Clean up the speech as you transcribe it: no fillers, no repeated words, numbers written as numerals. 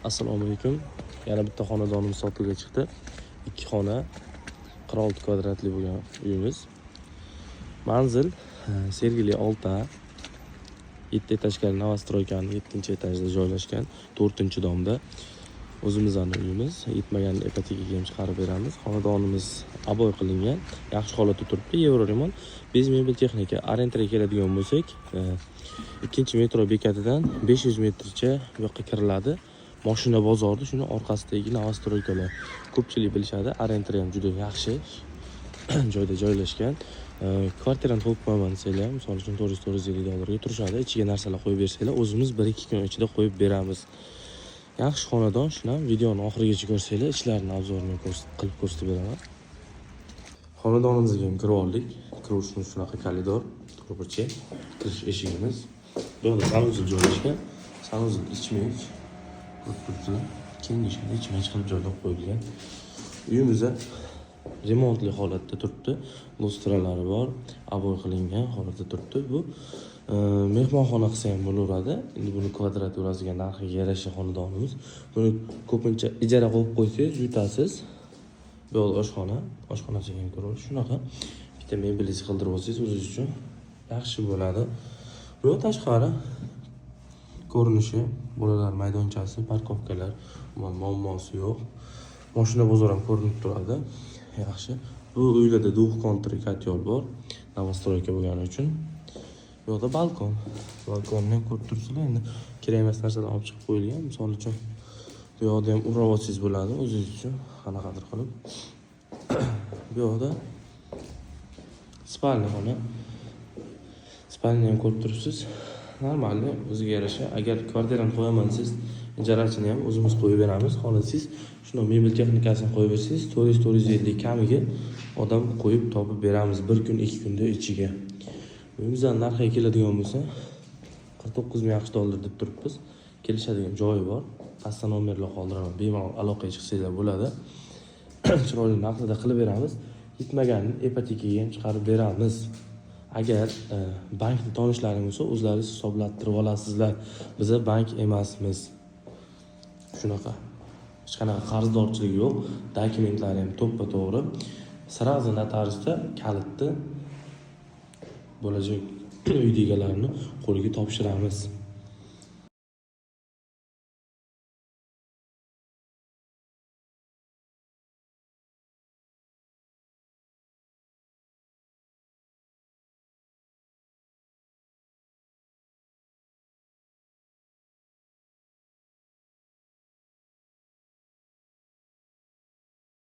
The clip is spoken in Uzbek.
Assalomu alaykum. Yana bitta xonadonimiz sotuvga chiqdi. 2 xona 46 kvadratli bo'lgan uyimiz. Manzil Sergeli Olta 7 etajli Novostroykaning 7-etajda joylashgan, 4-domda. O'zimizning uyimiz, yetmagan ipotekaga ham chiqarib beramiz. Xonadonimiz aboy qilingan, yaxshi holatda turibdi. Yevro remont, bez mebel texnika. Arendga keladigan bo'lsak, 2-metro bekatidan 500 metrcha bu yoqqa kiriladi. Mashina bozorda shuni orqasidagi Novostroykalar ko'pchilik bilishadi. Arendlar ham juda yaxshi joyda joylashgan. Kvartirani to'lib qo'yaman desanglar, misol uchun $400-450 turishadi. Ichiga narsalar qo'yib bersanglar, o'zimiz 1-2 kun ichida qo'yib beramiz. Yaxshi xonadon, shuni ham videoni oxirigacha ko'rsanglar, ichlarini obzorini qilib ko'rsatib beraman. Xonadonimizga kirib oldik. Kirishimiz shunaqa koridor, to'g'richa, kirish eshigimiz. Bu yerda sanuzil joylashgan. Sanuzil ichmak turibdi. Kengashida ichmak qilib joylab qo'yilgan. Uyimizda remontli holatda turibdi. Lustralari bor, aboy qilingan holatda turibdi. Bu mehmonxona qilsa ham bo'laveradi. Endi buni kvadraturasiga, narxiga yarasha xonadonimiz. Buni ko'pincha ijara qilib qo'ysangiz yutasiz. Bu oshxonasiga ham kirib shunaqa bitta mebelingizni qildirib olsangiz o'zingiz uchun yaxshi bo'ladi. Bu tashqari ko'rinishi, bolalar maydonchasi, parkovkalar, muammosi yo'q. Mashina bozor ham ko'rinib turadi. Yaxshi. Bu uylarda двухконтурный kotyol bor, Novostroyka bo'lgani uchun. Bu yerda balkon. Balkonni ko'rib turibsizlar, endi kerak emas narsalarni olib chiqib qo'yilgan. Misol uchun bu yerda ham urib bo'ladi o'zingiz uchun, qanaqadir qilib. Bu yerda spalni xona. Spalni ham ko'rib turibsiz. Normalni o'ziga yarasha. Agar kvartirani qo'yaman desangiz, ijarachini ham o'zimiz qo'yib beramiz. Xohlasangiz, shuni mebel texnikasini qo'yib bersangiz, 400-450 kamiga odam qo'yib topib beramiz 1 kun, 2 kunda ichiga. Uyimizdan narxiga keladigan bo'lsa, $49,000 deb turibmiz. Kelishadigan joyi bor. Pastdan nomerlar qoldiraman. Bemalol aloqaga chiqsanglar bo'ladi. Chiroyli narxda qilib beramiz. Yetmaganini ipotekaga ham chiqarib beramiz. Agar bankni tanishlaring bo'lsa, o'zlaringiz hisoblattirib olasizlar. Biz bank emasmiz. Shunaqa. Hech qanaqa qarzdorchilik yo'q. Dokumentlari ham to'ppa-to'g'ri. Sразу notariusda kalitni bo'lajak uy egalarini qo'liga topshiramiz.